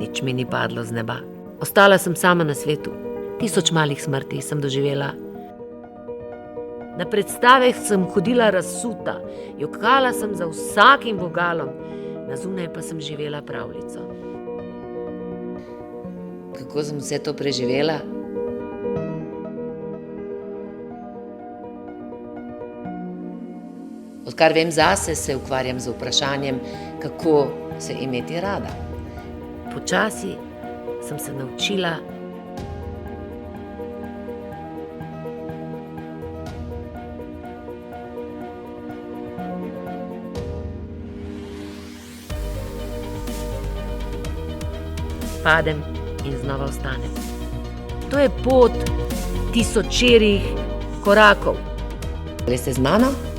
Nič mi ni padlo z neba. Ostala sem sama na svetu. 1000 malih smrti sem doživela. Na predstave sem hodila razsuta, jokala sem za vsakim vogalom, na zunaj pa sem živela pravljico. Kako sem vse to preživela? Odkar vem zase, se ukvarjam z vprašanjem, kako se imeti rada. Počasi sem se naučila padem in znova vstanem. To je pot tisočerih korakov. Ali ste z mano?